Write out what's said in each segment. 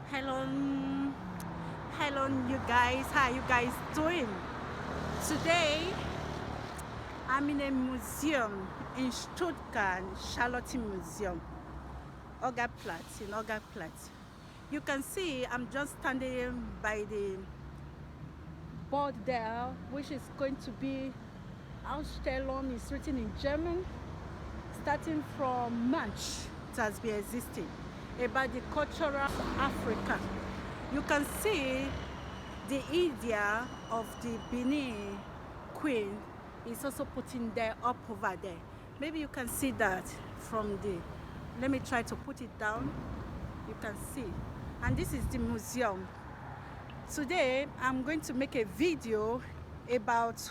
Hello, hello, you guys. How you guys doing? Today, I'm in a museum in Stuttgart, Charlotte Museum, Ogerplatz, in Ogerplatz. You can see I'm just standing by the board there, which is going to be Ausstellung. It's written in German. Starting from March, it has been existing about the cultural Africa. You can see the idea of the Benin queen is also putting there up over there. Maybe you can see that from the, let me try to put it down. You can see, and this is the museum. Today I'm going to make a video about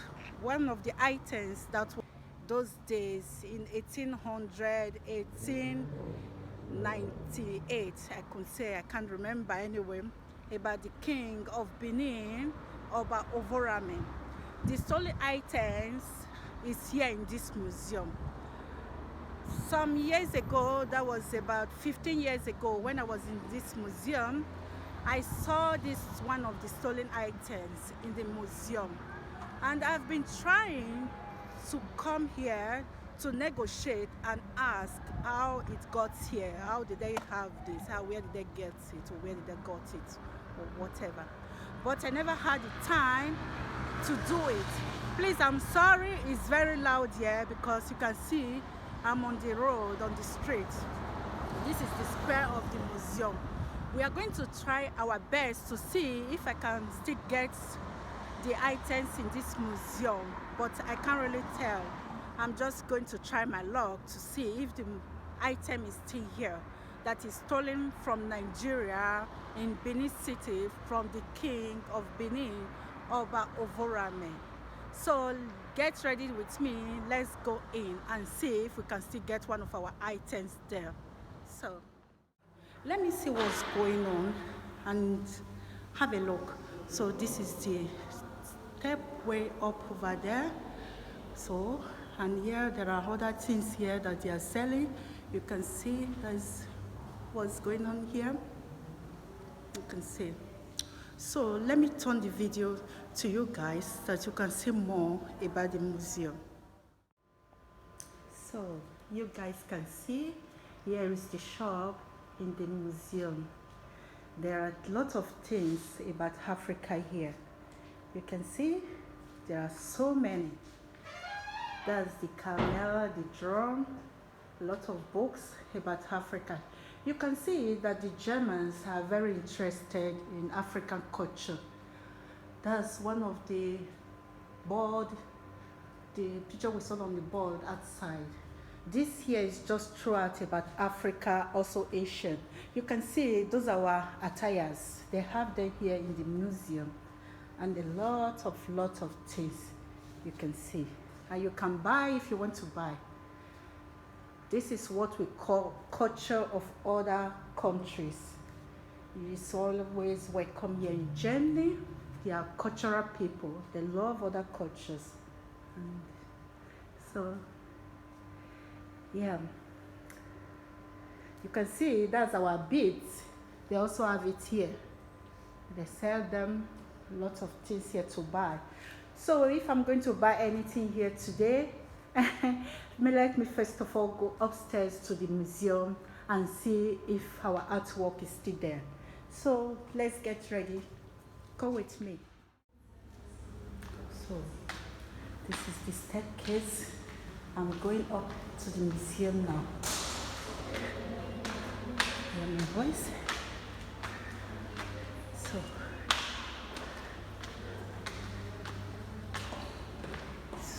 one of the items that were those days in 1800, 1898, I could say, I can't remember anyway, about the king of Benin, Oba of Benin. The stolen items is here in this museum. Some years ago, that was about 15 years ago, when I was in this museum, I saw this one of the stolen items in the museum, and I've been trying to come here to negotiate and ask how it got here, how did they have this, where did they get it, or where did they got it, or whatever. But I never had the time to do it. Please, I'm sorry, it's very loud here because you can see I'm on the road, on the street. This is the square of the museum. We are going to try our best to see if I can still get the items in this museum, but I can't really tell. I'm just going to try my luck to see if the item is still here, that is stolen from Nigeria in Benin-City from the king of Benin, Oba of Benin. So get ready with me, let's go in and see if we can still get one of our items there. So let me see what's going on and have a look. So this is the step way up over there. So, and here there are other things here that they are selling. You can see that's what's going on here. You can see. So let me turn the video to you guys so that you can see more about the museum. So you guys can see here is the shop in the museum. There are lots of things about Africa here. You can see there are so many. That's the camel, the drum, a lot of books about Africa. You can see that the Germans are very interested in African culture. That's one of the board, the picture we saw on the board outside. This here is just throughout about Africa, also Asian. You can see those are our attires. They have them here in the museum, and a lot of things you can see, and you can buy if you want to buy. This is what we call culture of other countries. It's always welcome here in Germany. They are cultural people. They love other cultures. And so yeah, you can see that's our beads. They also have it here. They sell them, lots of things here to buy. So if I'm going to buy anything here today, let me first of all go upstairs to the museum and see if our artwork is still there. So let's get ready. Go with me. So this is the staircase. I'm going up to the museum now. Hear my voice?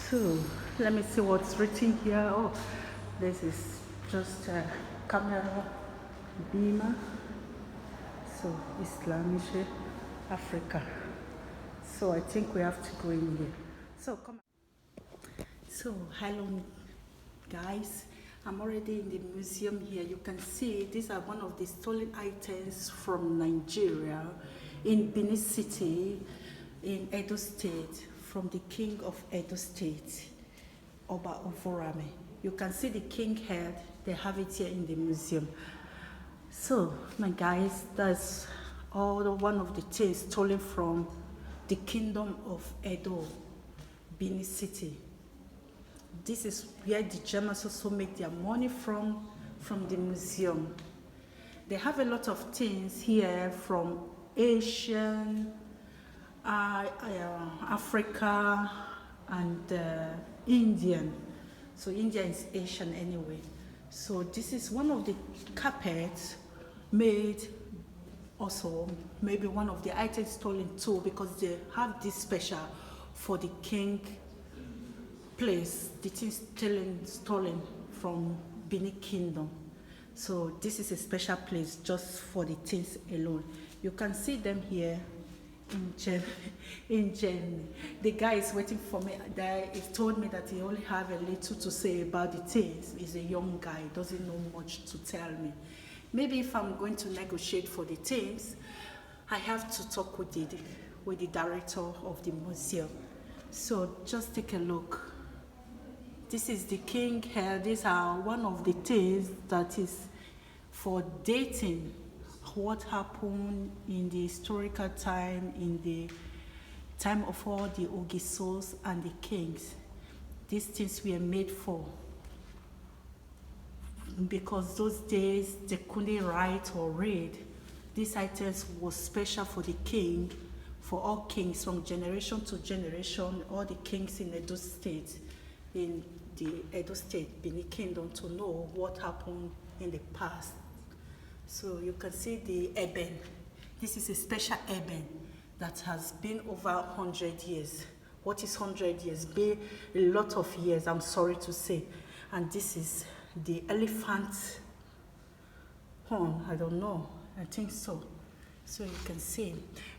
So let me see what's written here. Oh, this is just a camera beamer. So Islamic Africa. So I think we have to go in here. So come on. So hello guys, I'm already in the museum here. You can see these are one of the stolen items from Nigeria in Benin-City in Edo-State, from the king of Edo-State, Oba of Benin. You can see the king head. They have it here in the museum. So my guys, that's one of the things stolen from the kingdom of Edo, Benin-City. This is where the Germans also make their money from the museum. They have a lot of things here from Asian, Africa, and Indian. So India is Asian anyway. So this is one of the carpets made, also maybe one of the items stolen too, because they have this special for the king place, the things stolen from Benin Kingdom. So this is a special place just for the things alone. You can see them here in Germany. The guy is waiting for me. He told me that he only have a little to say about the things. He's a young guy, doesn't know much to tell me. Maybe if I'm going to negotiate for the things, I have to talk with the director of the museum. So just take a look. This is the king hair. These are one of the things that is for dating what happened in the historical time, in the time of all the Ogisos and the kings. These things were made for, because those days they couldn't write or read. These items was special for the king, for all kings from generation to generation, all the kings in Edo State, in the Edo State, Benin Kingdom, to know what happened in the past. So you can see the eben. This is a special eben that has been over 100 years. What is 100 years? Be a lot of years, I'm sorry to say. And this is the elephant horn. I don't know. I think so. So you can see.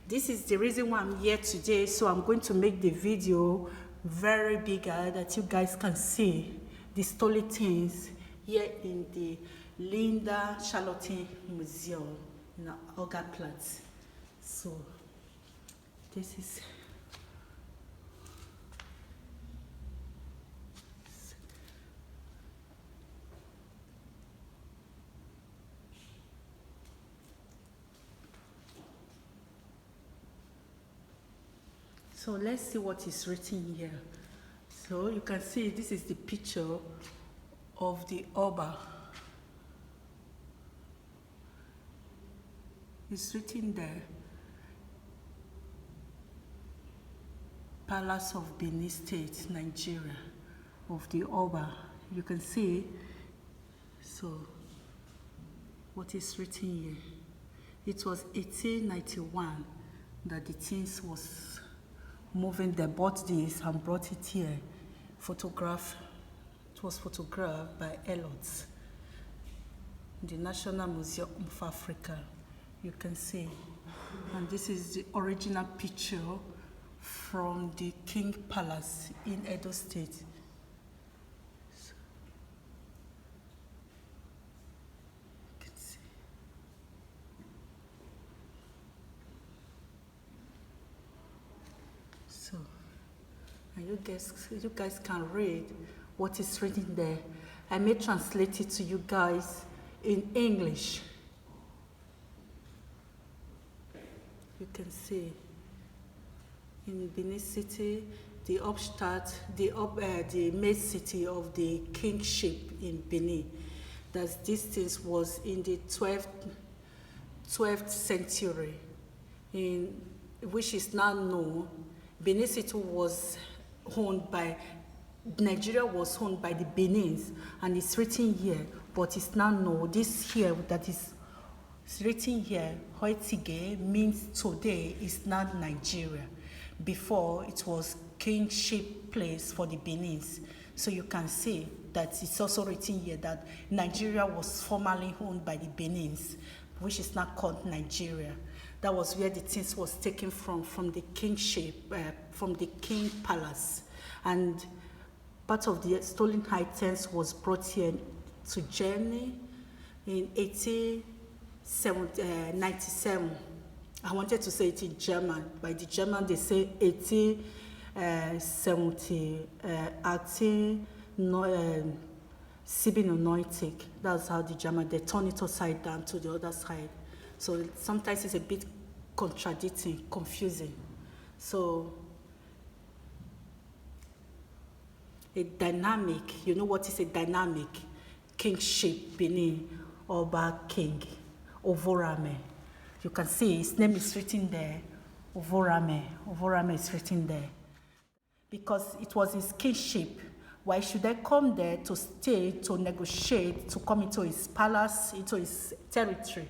This is the reason why I'm here today. So I'm going to make the video very bigger that you guys can see the stolen things here in the Linda Charlotte Museum in Oberplatz. So this is so let's see what is written here. So you can see this is the picture of the Oba. It's written there, Palace of Benin State, Nigeria, of the Oba. You can see, so what is written here. It was 1891 that the things was moving. They bought this and brought it here. It was photographed by Elliot, the National Museum of Africa. You can see, and this is the original picture from the King Palace in Edo State. So, you can see. So, and you guys can read what is written there. I may translate it to you guys in English. You can see in Benin City, the upstart, the main city of the kingship in Benin. That this thing was in the 12th century, which is now known. Benin City was owned by, Nigeria was owned by the Benins, and it's written here, but it's now known. This here that is it's written here, Hoitige, means today is not Nigeria. Before, it was kingship place for the Benins. So you can see that it's also written here that Nigeria was formerly owned by the Benins, which is now called Nigeria. That was where the things was taken from the kingship, from the king palace. And part of the stolen items was brought here to Germany in 1897. I wanted to say it in German. By the German, they say 1897. That's how the German, they turn it upside down to the other side. So sometimes it's a bit contradicting, confusing. So a dynamic, you know what is a dynamic? Kingship, Benin, Oba King, Ovorame. You can see his name is written there, Ovorame. Ovorame is written there. Because it was his kingship. Why should I come there to stay, to negotiate, to come into his palace, into his territory,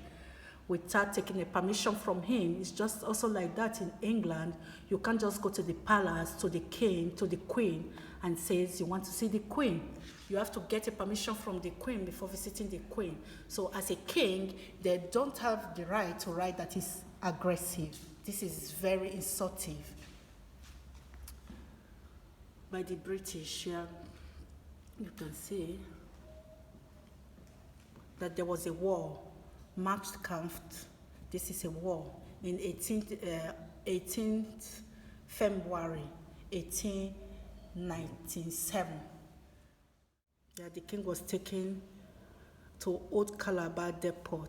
without taking a permission from him? It's just also like that in England. You can't just go to the palace, to the king, to the queen, and says you want to see the queen. You have to get a permission from the queen before visiting the queen. So as a king, they don't have the right to write that is aggressive. This is very insultive by the British. Yeah. You can see that there was a war, Marchtkampf. This is a war in 18th February 1897. Yeah, the king was taken to Old Calabar Depot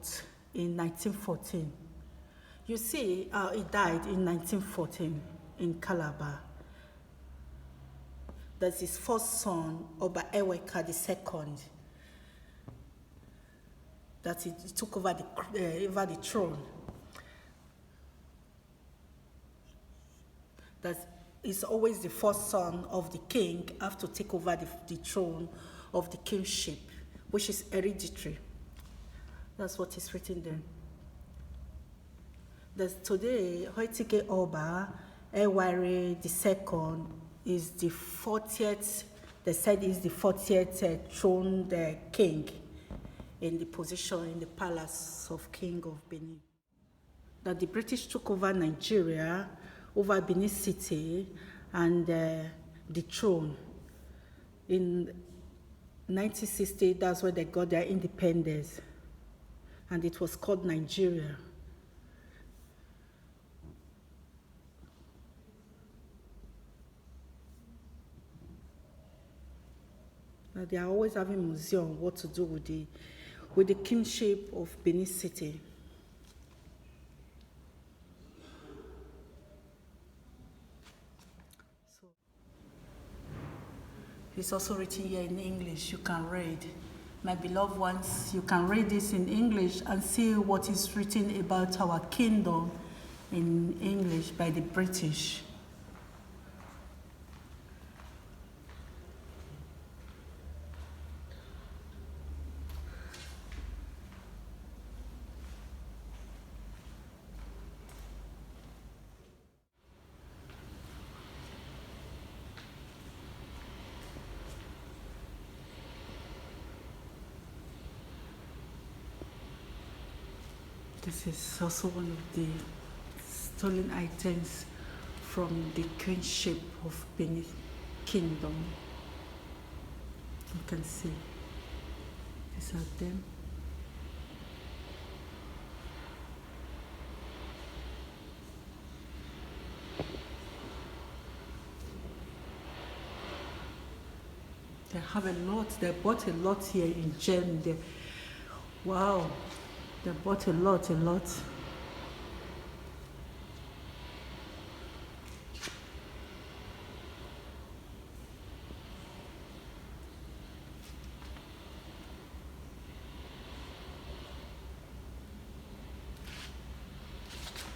in 1914. You see, he died in 1914 in Calabar. That's his first son, Oba Eweka II, that he took over the throne. That is always the first son of the king have to take over the throne of the kingship, which is hereditary. That's what is written there. There's today, Hoitike Oba Ewere II is the 40th, they said is the 40th throned king in the position in the palace of King of Benin. That the British took over Nigeria, over Benin-city, and the throne. In 1960, that's where they got their independence, and it was called Nigeria. They are always having museum what to do with the kingship of Benin-city. So it's also written here in English. You can read. My beloved ones, you can read this in English and see what is written about our kingdom in English by the British. This is also one of the stolen items from the kingship of Benin Kingdom. You can see these are them. They have a lot. They bought a lot here in Germany. Wow. They bought a lot.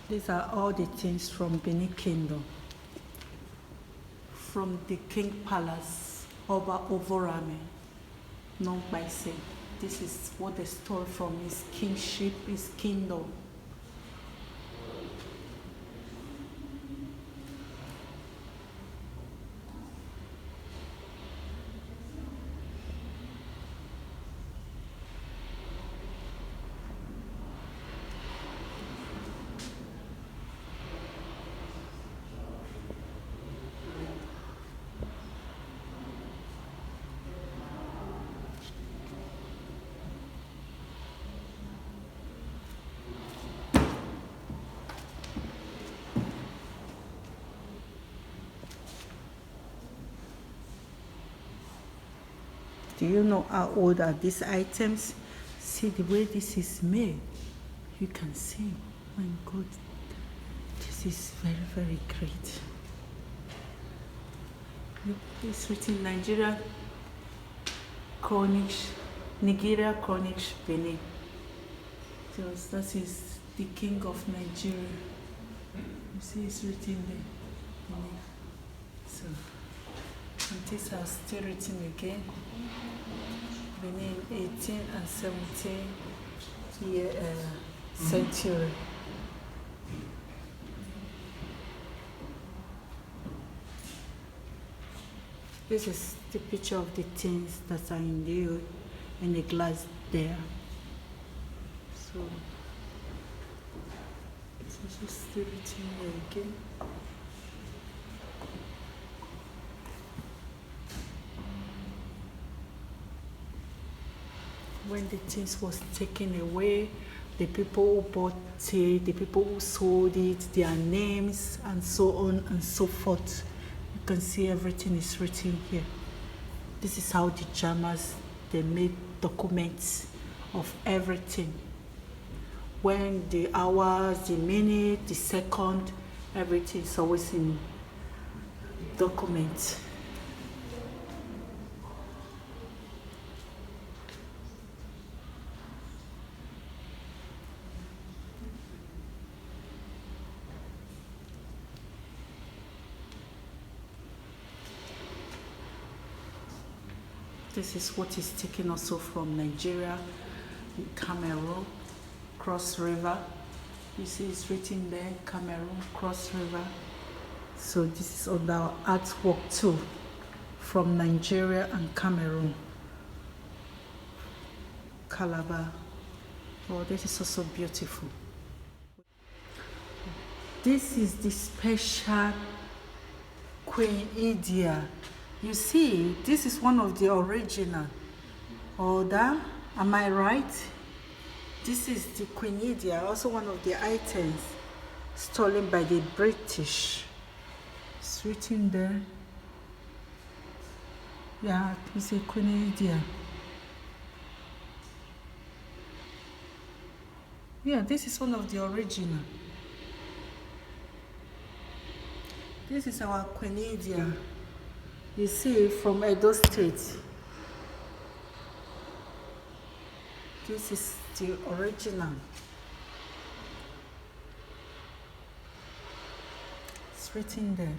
These are all the things from Benin Kingdom. From the King Palace, Oba Ovorame, known by saying. This is what they stole from his kingship, his kingdom. Do you know how old are these items? See the way this is made. You can see, my God, This is very, very great. Look, it's written Nigeria Chronic Benin. So that is the king of Nigeria. You see it's written there. Benin. So, and these are still written again. Benin 18 and 17 century. This is the picture of the things that are in the glass there. So this is still written here again. When the things was taken away, the people who bought it, the people who sold it, their names, and so on and so forth. You can see everything is written here. This is how the Jammers, they made documents of everything. When the hours, the minute, the second, everything is always in documents. This is what is taken also from Nigeria, Cameroon, Cross River. You see it's written there, Cameroon, Cross River. So this is on our artwork too, from Nigeria and Cameroon. Calabar. Oh, this is also beautiful. This is the special Queen Idia. You see, this is one of the original. Order, am I right? This is the Queen Idia, also one of the items stolen by the British. It's written there. Yeah, it's a Queen Idia. Yeah, this is one of the original. This is our Queen Idia. You see, from Edo-State. This is the original. It's written there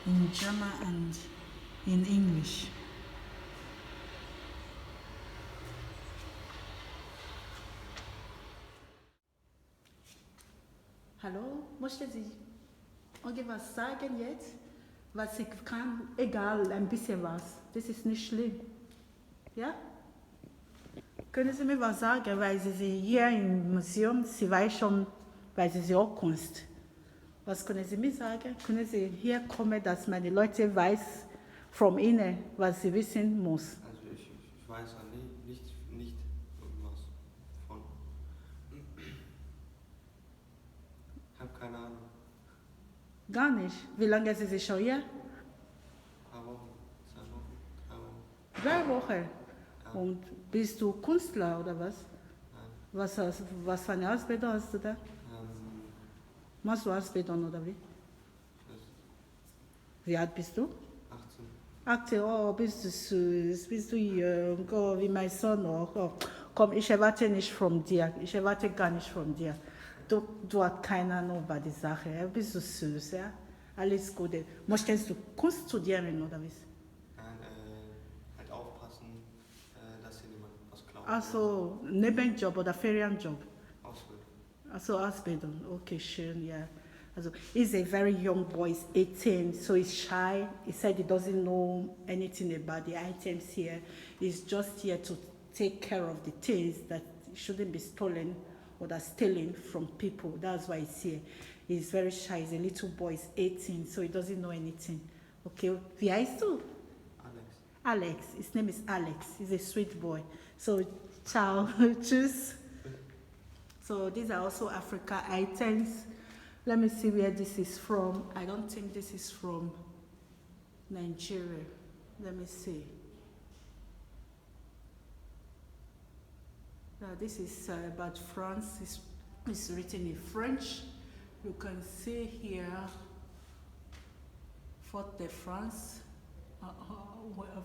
in German and in English. Hallo, möchten Sie irgendwas sagen jetzt? Was ich kann, egal, ein bisschen was. Das ist nicht schlimm. Ja? Können Sie mir was sagen, weil Sie hier im Museum, Sie weiß schon, weil Sie auch Kunst. Was können Sie mir sagen? Können Sie hier kommen, dass meine Leute weiß von Ihnen, was sie wissen muss? Also ich weiß ja nicht irgendwas von. Ich habe keine Ahnung. Gar nicht. Wie lange sind Sie schon hier? Ein paar Wochen, 2 Wochen, 3 Wochen. 3 Wochen. Ja. Und bist du Künstler oder was? Nein. Was für eine Ausbildung hast du da? Machst du Ausbildung oder wie? Wie alt bist du? 18. 18, oh, bist du süß, bist du jung, oh, wie mein Sohn auch. Oh. Komm, ich erwarte nicht von dir, ich erwarte gar nicht von dir. Du hast keine Ahnung über die Sache, ja? Bist du süß, ja? Alles Gute. Möchtest du Kunst studieren oder wie? Nein, halt aufpassen, dass hier niemand was klaut. Also Nebenjob oder Ferienjob? Ausbildung. Also Ausbildung, okay, schön, yeah. Also he's a very young boy, he's 18, so he's shy. He said he doesn't know anything about the items here. He's just here to take care of the things that shouldn't be stolen or that stealing from people. That's why he's here. He's very shy, he's a little boy, he's 18, so he doesn't know anything. Okay, wie heißt du? Alex, his name is Alex, he's a sweet boy. So, ciao, tschüss. So these are also Africa items. Let me see where this is from. I don't think this is from Nigeria. Let me see. This is about France. It's written in French. You can see here Fort de France,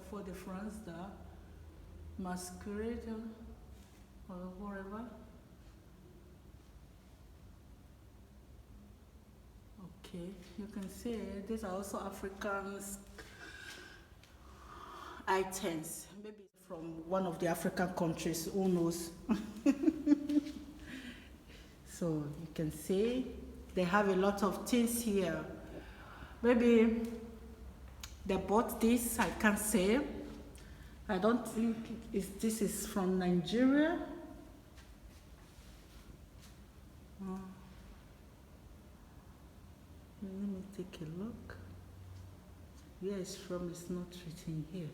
Fort de France, the masquerade or whatever. Okay, you can see these are also African items, maybe from one of the African countries, who knows. So you can see they have a lot of things here. Maybe they bought this, I can't say. I don't think this is from Nigeria. Let me take a look. Where it's from is not written here.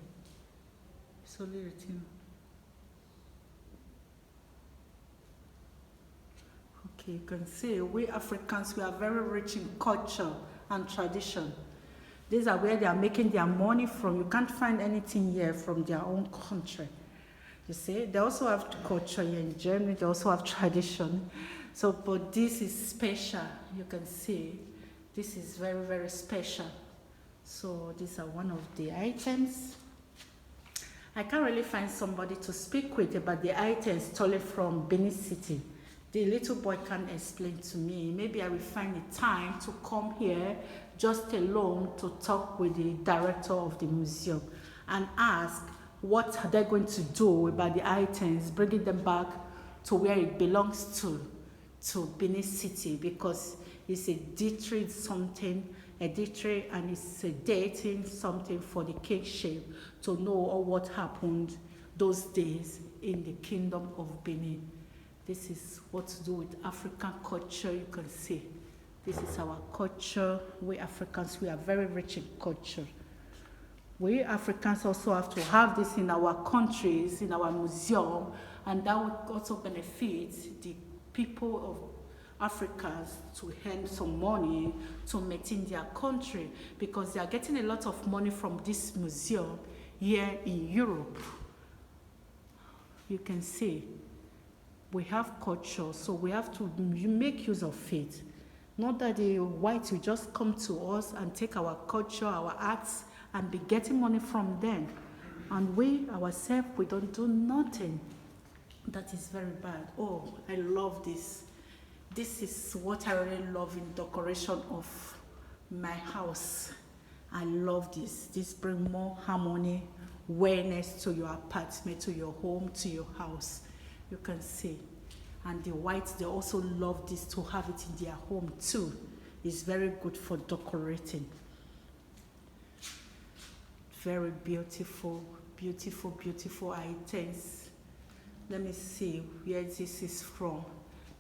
It's only written. Okay, you can see we Africans, we are very rich in culture and tradition. These are where they are making their money from. You can't find anything here from their own country. You see, they also have culture here in Germany. They also have tradition. So, but this is special. You can see, this is very, very special. So these are one of the items. I can't really find somebody to speak with about the items stolen from Benin-City. The little boy can explain to me. Maybe I will find a time to come here just alone to talk with the director of the museum and ask what are they going to do about the items, bringing them back to where it belongs to Benin-City, because it's a ditty something, a ditty, and it's a dating something for the kingship to know what happened those days in the kingdom of Benin. This is what to do with African culture. You can see this is our culture. We Africans, we are very rich in culture. We Africans also have to have this in our countries, in our museum, and that would also benefit the people of Africans to earn some money to maintain their country, because they are getting a lot of money from this museum here in Europe. You can see we have culture, so we have to make use of it. Not that the whites will just come to us and take our culture, our arts, and be getting money from them. And we ourselves, we don't do nothing. That is very bad. Oh, I love this. This is what I really love in decoration of my house. I love this. This brings more harmony, awareness to your apartment, to your home, to your house. You can see. And the whites, they also love this to have it in their home too. It's very good for decorating. Very beautiful, beautiful, beautiful items. Let me see where this is from.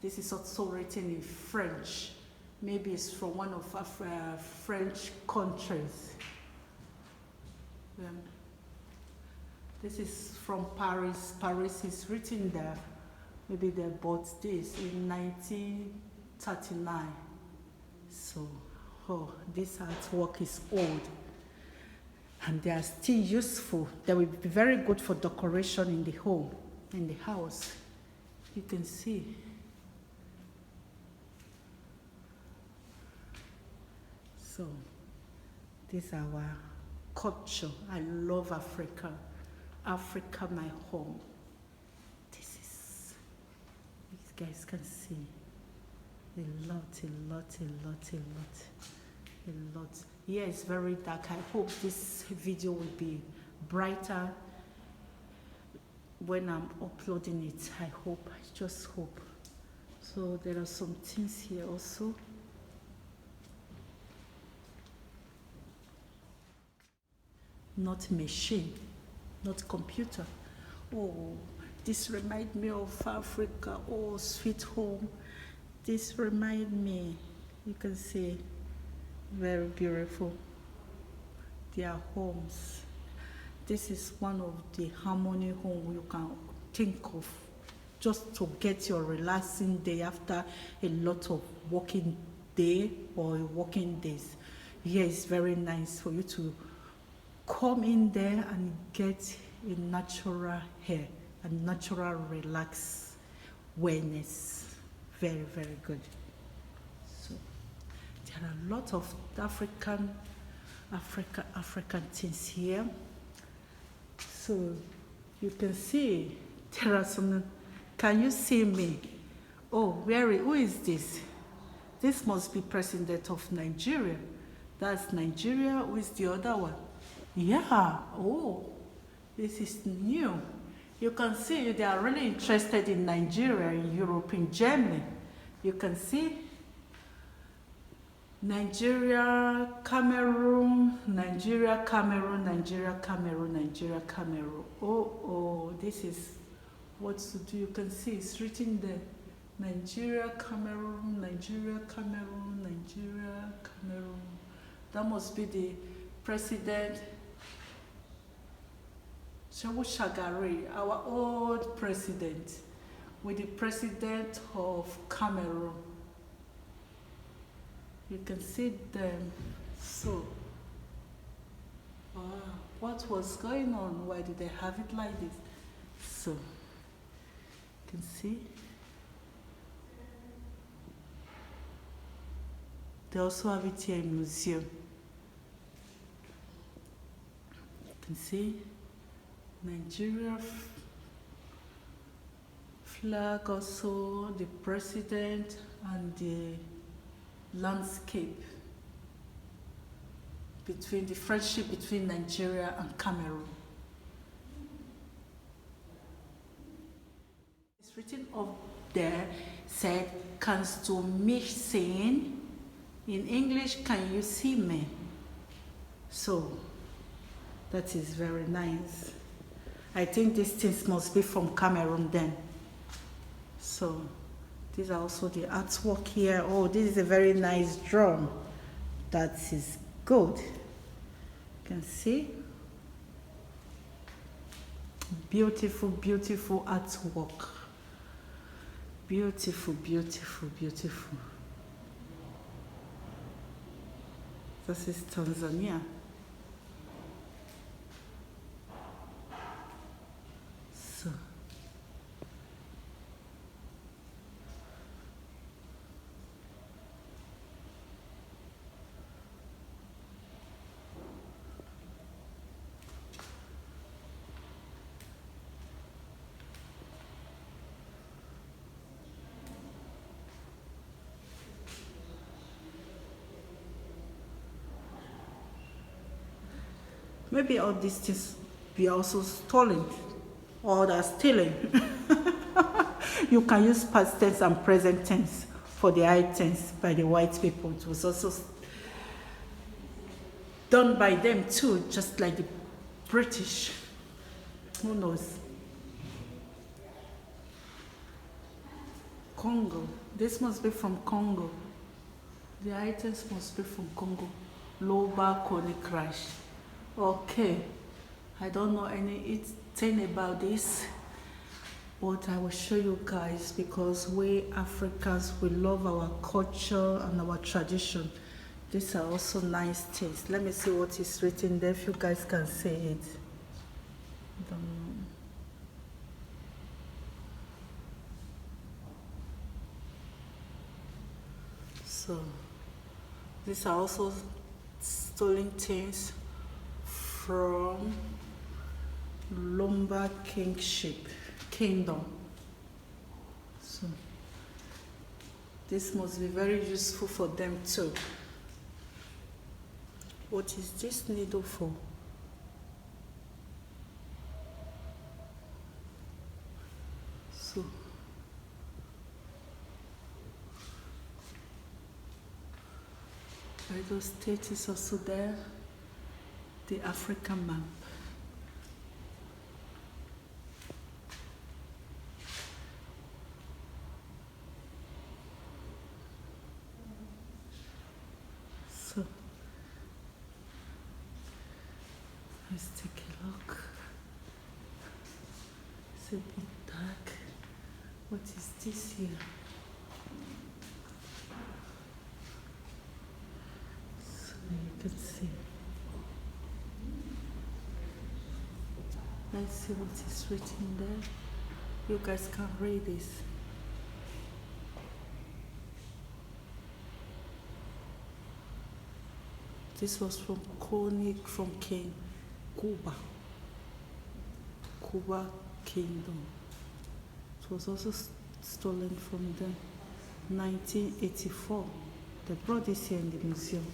This is also written in French. Maybe it's from one of our French countries. This is from Paris. Paris is written there. Maybe they bought this in 1939. So, this artwork is old. And they are still useful. They will be very good for decoration in the home, in the house. You can see. So, this is our culture. I love Africa. Africa, my home. This is, you guys can see a lot. Here it's very dark. I hope this video will be brighter when I'm uploading it. I hope, I just hope. So there are some things here also. Not machine, not computer. Oh, this reminds me of Africa. Oh, sweet home. This reminds me, you can see, very beautiful. Their homes. This is one of the harmony home you can think of, just to get your relaxing day after a lot of working day or working days. Here is very nice for you to come in there and get a natural air, a natural relax awareness. Very, very good. So There are a lot of African things here. So you can see there are some. Can you see me? Oh, who is this? This must be President of Nigeria. That's Nigeria. Who is the other one? Yeah. Oh, this is new. You can see they are really interested in Nigeria, in Europe, in Germany. You can see Nigeria, Cameroon, Nigeria, Cameroon, Nigeria, Cameroon, Nigeria, Cameroon. Oh, this is what to do. You can see it's written there. Nigeria, Cameroon, Nigeria, Cameroon, Nigeria, Cameroon. That must be the president. Shehu Shagari, our old president, with the president of Cameroon. You can see them. So, what was going on? Why did they have it like this? So, you can see. They also have it here in museum. You can see Nigeria flag, also the president and the landscape between the friendship between Nigeria and Cameroon. It's written up there, said, "Kannst du mich sehen?" In English, "Can you see me?" So that is very nice. I think these things must be from Cameroon then. So these are also the artwork here. Oh, this is a very nice drum. That is good. You can see. Beautiful, beautiful artwork. Beautiful, beautiful, beautiful. This is Tanzania. So. Maybe all these things be also stolen or they're stealing. You can use past tense and present tense for the items by the white people. It was also done by them too, just like the British. Who knows? Congo. This must be from Congo. The items must be from Congo. Loba Koni Crash. Okay, I don't know anything about this, but I will show you guys because we Africans, we love our culture and our tradition. These are also nice things. Let me see what is written there if you guys can see it. I don't know. So, these are also stolen things from Lumba Kingdom. So this must be very useful for them too. What is this needle for? So edo-state is also there. The African map. So let's take a look. It's a bit dark. What is this here? So you can see. Let's see what is written there. You guys can read this. This was from Koenig from King Kuba. Kuba Kingdom. It was also stolen from them. 1984. They brought this here in the museum.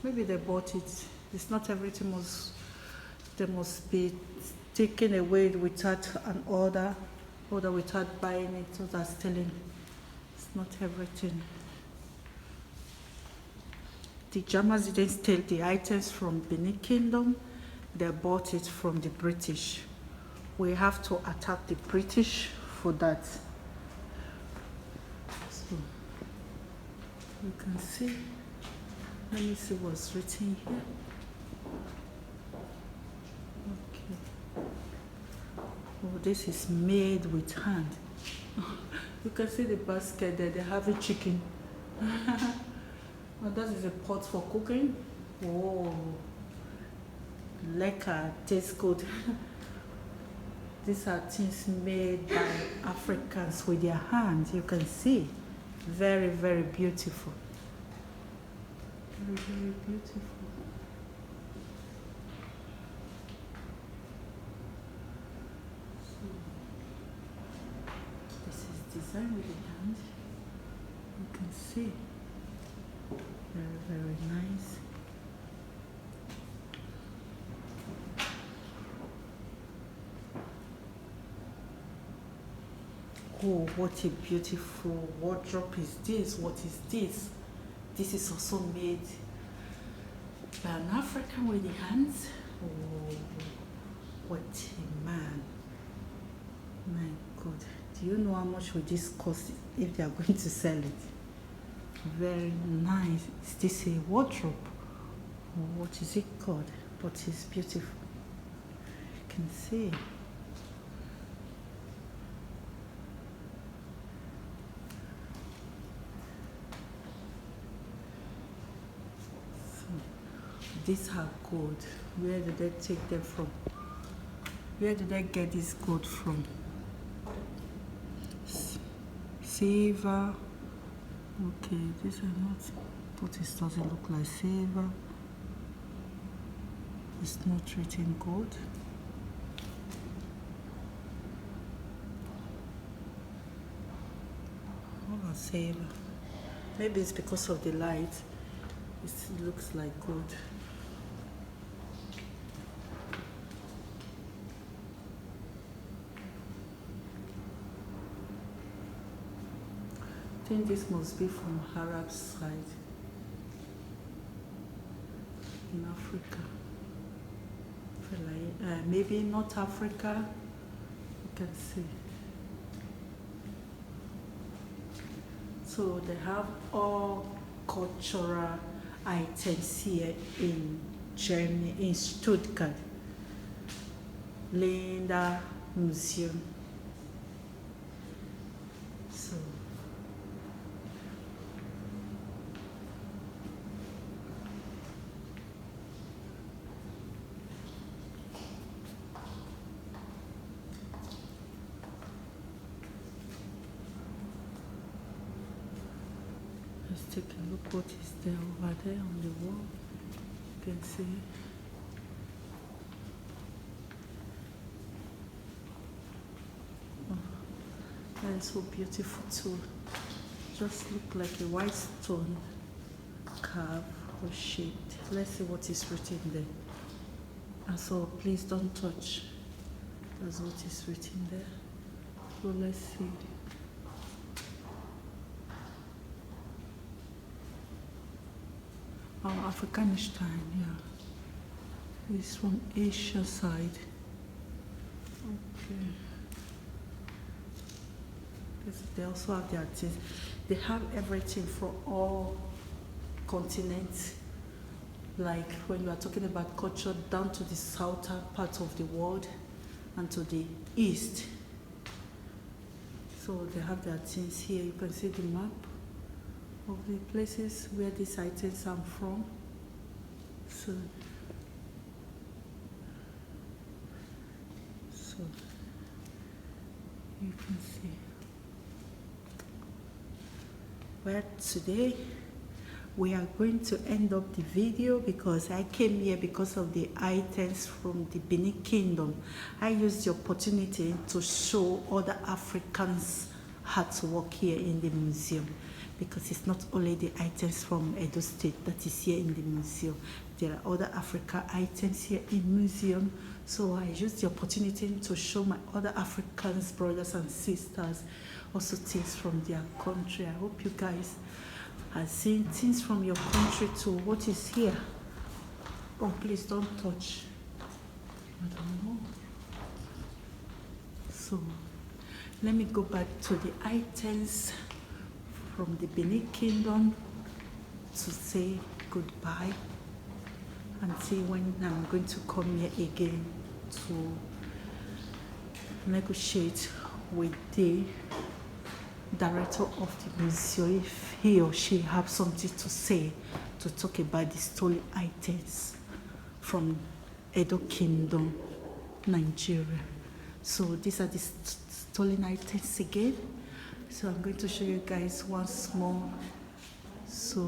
Maybe they bought it. It's not everything they must be taken away without an order without buying it, so that's stealing. It's not everything. The Germans didn't steal the items from Benin Kingdom, they bought it from the British. We have to attack the British for that. So you can see, let me see what's written here. Okay. Oh, this is made with hand. You can see the basket there, they have a chicken. Oh, that is a pot for cooking. Oh, lekker, tastes good. These are things made by Africans with their hands. You can see, very, very beautiful. Very, very beautiful. So, this is designed with the hand. You can see. Very, very nice. Oh, what a beautiful wardrobe is this? What is this? This is also made by an African with the hands. Oh, what a man. My God. Do you know how much would this cost if they are going to sell it? Very nice. Is this a wardrobe? Or what is it called? But it's beautiful. You can see. These are gold. Where did they take them from? Where did they get this gold from? Silver. Okay, these are not. But this doesn't look like silver. It's not written gold. Oh, silver. Maybe it's because of the light. It looks like gold. I think this must be from Arab side in Africa. Maybe not Africa. You can see. So they have all cultural items here in Germany, in Stuttgart. Länder Museum. So let's take a look what is there over there on the wall. You can see. That is so beautiful too. Just look like a white stone carved or shaped. Let's see what is written there. And so please don't touch. That's what is written there. So let's see. Oh, Afghanistan, yeah. It's from Asia side. Okay. They also have their things. They have everything for all continents. Like when you are talking about culture, down to the southern part of the world and to the east. So they have their things here. You can see the map of the places where these items are from. So you can see. But today we are going to end up the video because I came here because of the items from the Benin Kingdom. I used the opportunity to show other Africans how to work here in the museum, because it's not only the items from Edo State that is here in the museum. There are other Africa items here in the museum. So I used the opportunity to show my other Africans, brothers and sisters, also things from their country. I hope you guys are seeing things from your country too. What is here? Oh, please don't touch. I don't know. So let me go back to the items from the Benin Kingdom to say goodbye and see when I'm going to come here again to negotiate with the director of the museum if he or she have something to say to talk about the stolen items from Edo Kingdom, Nigeria. So these are the stolen items again. So I'm going to show you guys once more. So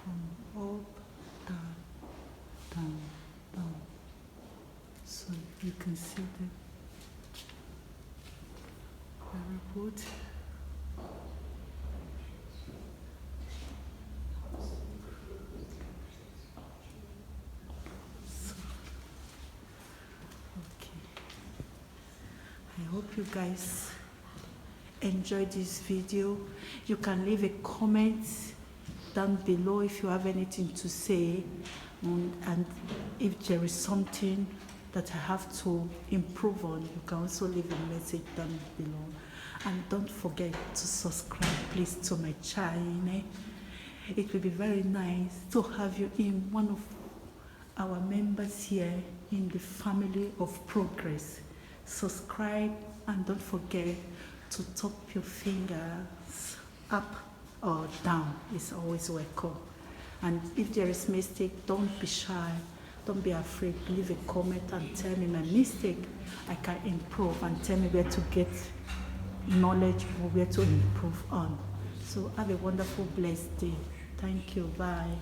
from up, down, down, down. So you can see them. Very good. I hope you guys enjoyed this video. You can leave a comment down below if you have anything to say, and if there is something that I have to improve on, you can also leave a message down below. And don't forget to subscribe please to my channel. It will be very nice to have you in one of our members here in the family of progress. Subscribe and don't forget to tap your fingers up or down. It's always welcome. And if there is mistake, don't be shy, don't be afraid. Leave a comment and tell me my mistake. I can improve, and tell me where to get knowledge or where to improve on. So have a wonderful, blessed day. Thank you. Bye.